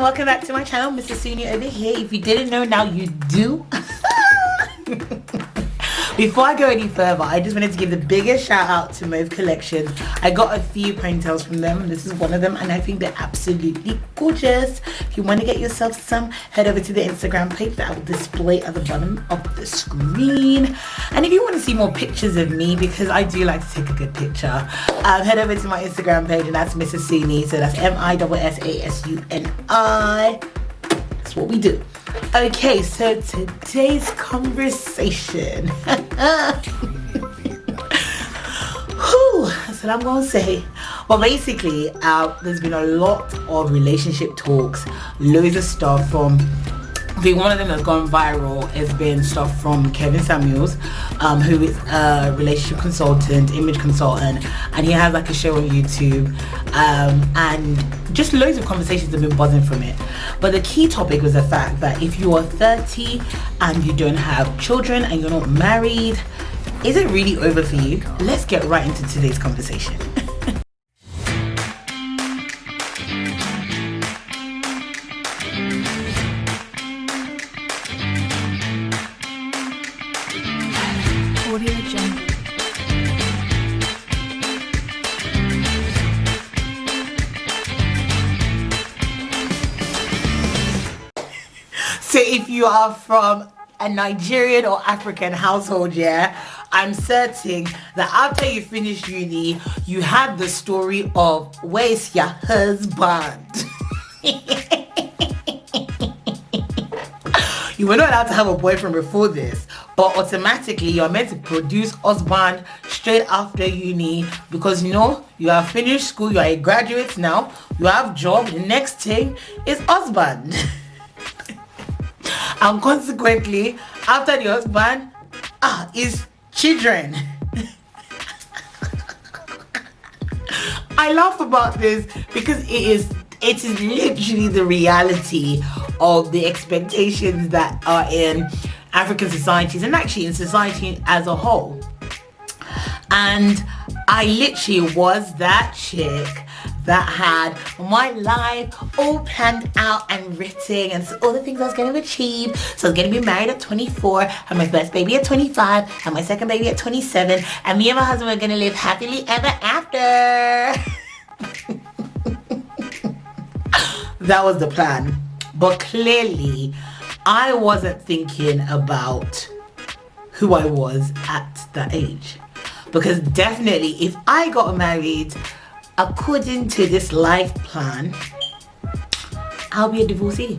and welcome back to my channel, Mrs. Suni over here. If you didn't know, now you do. Before I go any further, I just wanted to give the biggest shout out to Mauve Collections. I got a few ponytails from them, and this is one of them, and I think they're absolutely gorgeous. If you want to get yourself some, head over to the Instagram page that I will display at the bottom of the screen. And if you want to see more pictures of me, because I do like to take a good picture, head over to my Instagram page, and that's Mrs. Suni. So that's MISSASUNI. That's what we do. Okay, so today's conversation. Whew, that's what I'm gonna say. Well, basically, there's been a lot of relationship talks, loads of stuff from. I think one of them that's gone viral has been stuff from Kevin Samuels, who is a relationship consultant, image consultant, and he has like a show on YouTube, and just loads of conversations have been buzzing from it. But the key topic was the fact that if you are 30 and you don't have children and you're not married, is it really over for you? Let's get right into today's conversation. So if you are from a Nigerian or African household, yeah, I'm certain that after you finish uni, you had the story of where's your husband? You were not allowed to have a boyfriend before this, but automatically you're meant to produce husband straight after uni because you know you have finished school, you are a graduate now, you have job, the next thing is husband. And consequently, after the husband, is children. I laugh about this because it is literally the reality of the expectations that are in African societies and actually in society as a whole. And I literally was that chick that had my life all planned out and written, and so all the things I was going to achieve. So I was going to be married at 24, have my first baby at 25, have my second baby at 27, and me and my husband were going to live happily ever after. That was the plan. But clearly, I wasn't thinking about who I was at that age. Because definitely, if I got married according to this life plan, I'll be a divorcee.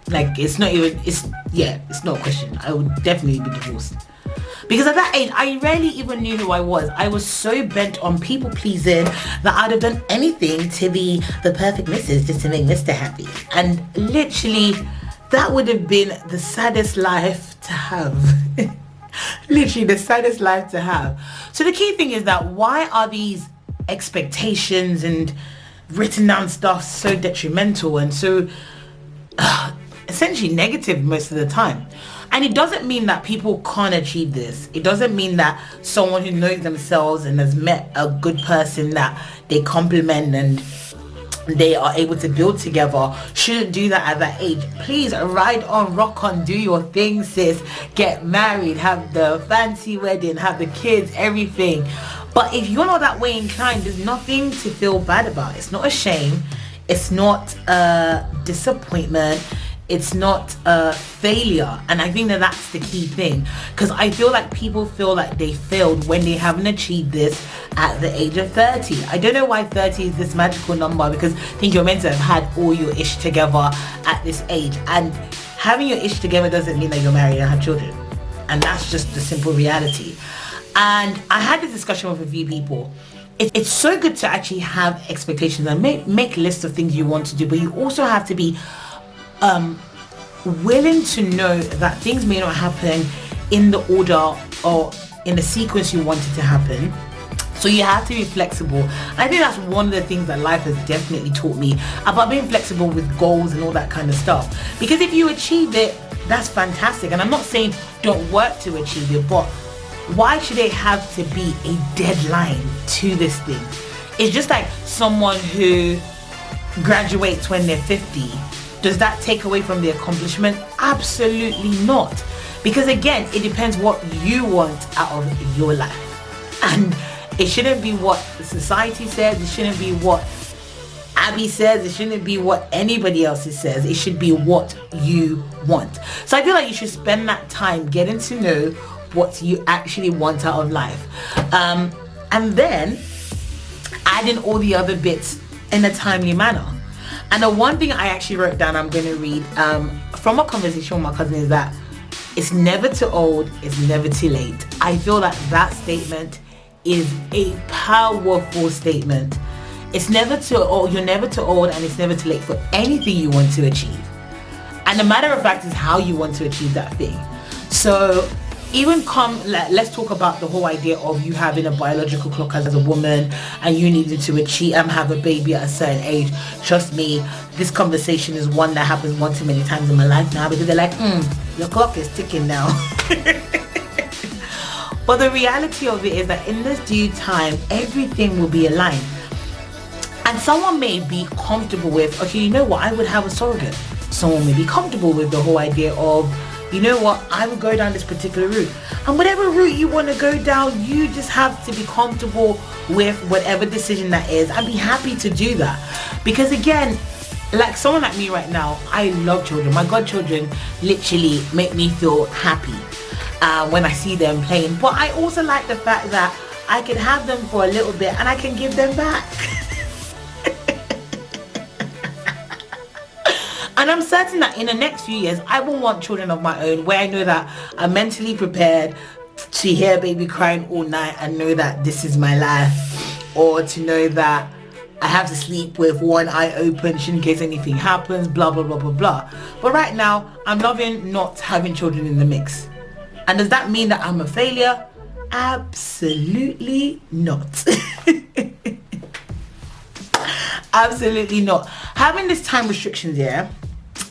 Like, it's not a question. I would definitely be divorced. Because at that age, I rarely even knew who I was. I was so bent on people pleasing that I'd have done anything to be the perfect missus just to make Mr. happy. And literally, that would have been the saddest life to have. Literally the saddest life to have. So the key thing is that why are these expectations and written down stuff so detrimental and so essentially negative most of the time? And it doesn't mean that people can't achieve this. It doesn't mean that someone who knows themselves and has met a good person that they compliment and they are able to build together shouldn't do that at that age. Please ride on, rock on, do your thing, sis. Get married, have the fancy wedding, have the kids, everything. But if you're not that way inclined, there's nothing to feel bad about. It's not a shame. It's not a disappointment. It's not a failure. And I think that that's the key thing. Because I feel like people feel like they failed when they haven't achieved this at the age of 30. I don't know why 30 is this magical number, because I think you're meant to have had all your ish together at this age. And having your ish together doesn't mean that you're married and have children. And that's just the simple reality. And I had this discussion with a few people. It's so good to actually have expectations and make lists of things you want to do, but you also have to be willing to know that things may not happen in the order or in the sequence you want it to happen. So you have to be flexible. And I think that's one of the things that life has definitely taught me about being flexible with goals and all that kind of stuff. Because if you achieve it, that's fantastic. And I'm not saying don't work to achieve it, but why should it have to be a deadline to this thing? It's just like someone who graduates when they're 50, does that take away from the accomplishment? Absolutely not. Because again, it depends what you want out of your life. And it shouldn't be what society says, it shouldn't be what Abby says, it shouldn't be what anybody else says, it should be what you want. So I feel like you should spend that time getting to know what you actually want out of life. And then adding all the other bits in a timely manner. And the one thing I actually wrote down, I'm going to read from a conversation with my cousin, is that it's never too old, it's never too late. I feel that that statement is a powerful statement. It's never too old, you're never too old, and it's never too late for anything you want to achieve. And the matter of fact is how you want to achieve that thing. So even let's talk about the whole idea of you having a biological clock as a woman and you needed to achieve have a baby at a certain age. Trust me, this conversation is one that happens one too many times in my life now, because they're like, your clock is ticking now. But the reality of it is that in this due time, everything will be aligned. And someone may be comfortable with, okay, you know what, I would have a surrogate. Someone may be comfortable with the whole idea of, you know what, I would go down this particular route. And whatever route you want to go down, you just have to be comfortable with whatever decision that is and be happy to do that. Because again, like someone like me right now, I love children. My godchildren literally make me feel happy when I see them playing. But I also like the fact that I can have them for a little bit and I can give them back. And I'm certain that in the next few years, I will want children of my own where I know that I'm mentally prepared to hear a baby crying all night and know that this is my life, or to know that I have to sleep with one eye open in case anything happens, blah, blah, blah, blah, blah. But right now, I'm loving not having children in the mix. And does that mean that I'm a failure? Absolutely not. Absolutely not. Having this time restrictions here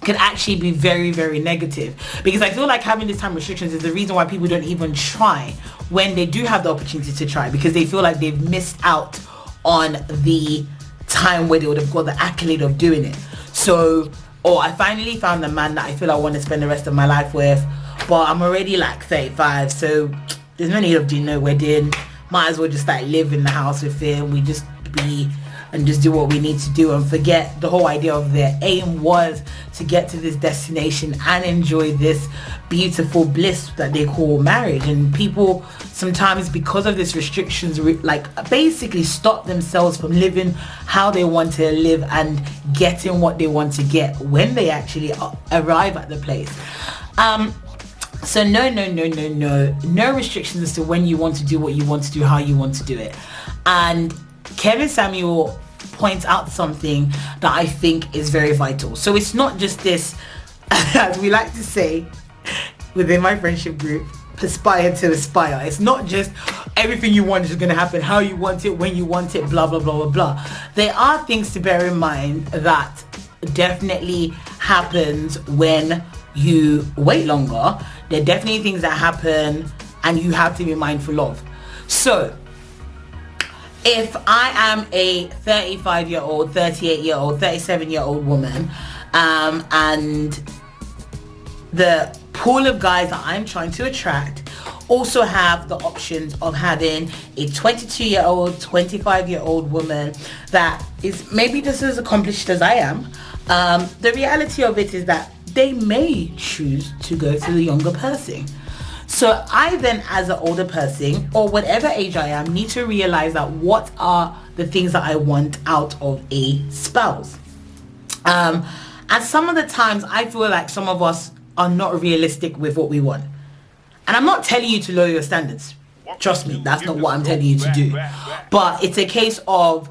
can actually be very, very negative, because I feel like having this time restrictions is the reason why people don't even try when they do have the opportunity to try, because they feel like they've missed out on the time where they would have got the accolade of doing it. So, I finally found the man that I feel I want to spend the rest of my life with, but I'm already like 35, so there's no need of doing no wedding. Might as well just like live in the house with him. We just be and just do what we need to do and forget the whole idea of their aim was to get to this destination and enjoy this beautiful bliss that they call marriage. And people sometimes, because of these restrictions, like basically stop themselves from living how they want to live and getting what they want to get when they actually arrive at the place. So no restrictions as to when you want to do what you want to do, how you want to do it. And Kevin Samuel points out something that I think is very vital. So it's not just this, as we like to say within my friendship group, aspire to aspire. It's not just everything you want is going to happen how you want it, when you want it, blah, blah, blah, blah, blah. There are things to bear in mind that definitely happens when you wait longer. There are definitely things that happen and you have to be mindful of. So if I am a 35-year-old, 38-year-old, 37-year-old woman, and the pool of guys that I'm trying to attract also have the options of having a 22-year-old, 25-year-old woman that is maybe just as accomplished as I am, the reality of it is that they may choose to go to the younger person. So I then, as an older person, or whatever age I am, need to realize that what are the things that I want out of a spouse. And some of the times I feel like some of us are not realistic with what we want. And I'm not telling you to lower your standards. Trust me, that's not what I'm telling you to do. But it's a case of,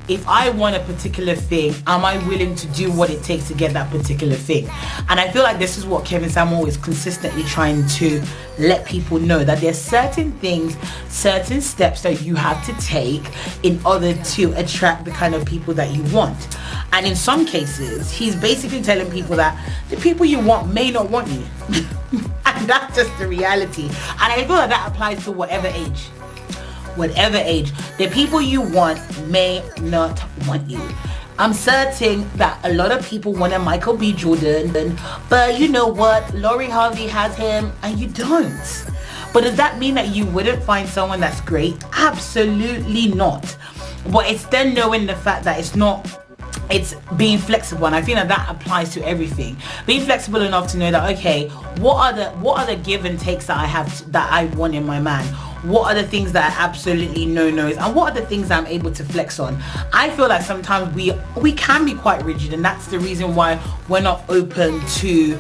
if I want a particular thing, am I willing to do what it takes to get that particular thing? And I feel like this is what Kevin Samuel is consistently trying to let people know, that there's certain things, certain steps that you have to take in order to attract the kind of people that you want. And in some cases, he's basically telling people that the people you want may not want you. And that's just the reality. And I feel like that applies to whatever age. Whatever age, the people you want may not want you. I'm certain that a lot of people want a Michael B. Jordan, but you know what? Lori Harvey has him and you don't. But does that mean that you wouldn't find someone that's great? Absolutely not. But it's then knowing the fact that it's being flexible, and I feel that applies to everything. Being flexible enough to know that, okay, what are the give and takes that I have that I want in my man? What are the things that are absolutely no-nos, and what are the things that I'm able to flex on? I feel like sometimes we can be quite rigid, and that's the reason why we're not open to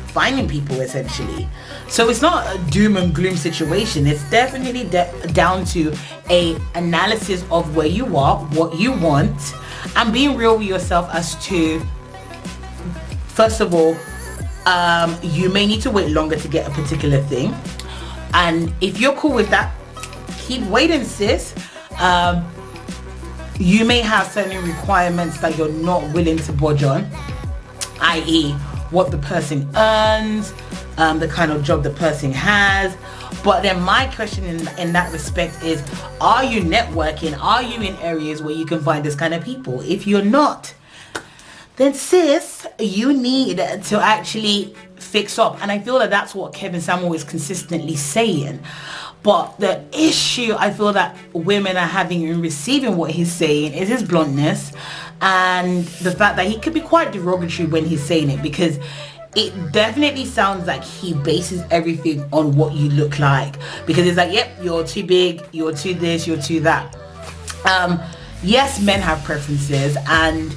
finding people, essentially. So it's not a doom and gloom situation. It's definitely down to a analysis of where you are, what you want, and being real with yourself as to, first of all, you may need to wait longer to get a particular thing. And if you're cool with that, keep waiting, sis. You may have certain requirements that you're not willing to budge on, i.e. what the person earns, the kind of job the person has. But then my question in that respect is, are you networking? Are you in areas where you can find this kind of people? If you're not, then sis, you need to actually fix up. And I feel that that's what Kevin Samuel is consistently saying. But the issue I feel that women are having in receiving what he's saying is his bluntness, and the fact that he could be quite derogatory when he's saying it, because it definitely sounds like he bases everything on what you look like, because it's like, yep, you're too big, you're too this, you're too that. Yes, men have preferences, and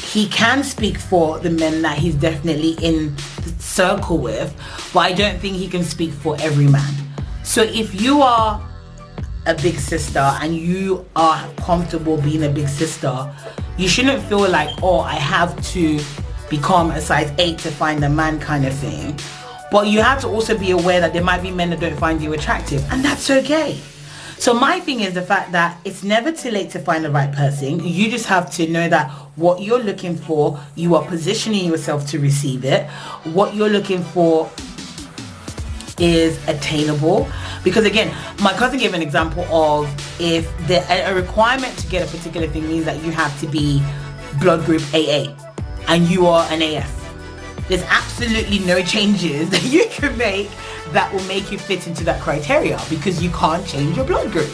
he can speak for the men that he's definitely in the circle with, but I don't think he can speak for every man. So if you are a big sister and you are comfortable being a big sister, you shouldn't feel like, oh, I have to become a size 8 to find a man kind of thing. But you have to also be aware that there might be men that don't find you attractive, and that's okay. So my thing is the fact that it's never too late to find the right person. You just have to know that what you're looking for, you are positioning yourself to receive it. What you're looking for is attainable. Because again, my cousin gave an example of if a requirement to get a particular thing means that you have to be blood group AA and you are an AF. There's absolutely no changes that you can make that will make you fit into that criteria, because you can't change your blood group.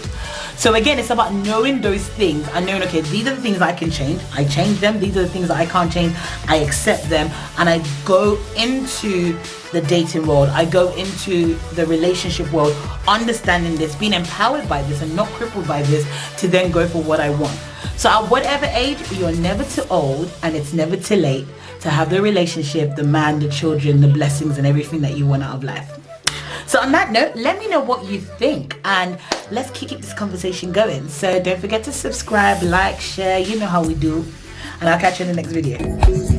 So again, it's about knowing those things and knowing, okay, these are the things I can change, I change them. These are the things that I can't change, I accept them, and I go into the dating world, I go into the relationship world understanding this, being empowered by this and not crippled by this, to then go for what I want. So at whatever age, you're never too old and it's never too late to have the relationship, the man, the children, the blessings, and everything that you want out of life. So on that note, let me know what you think, and let's keep this conversation going. So don't forget to subscribe, like, share, you know how we do, and I'll catch you in the next video.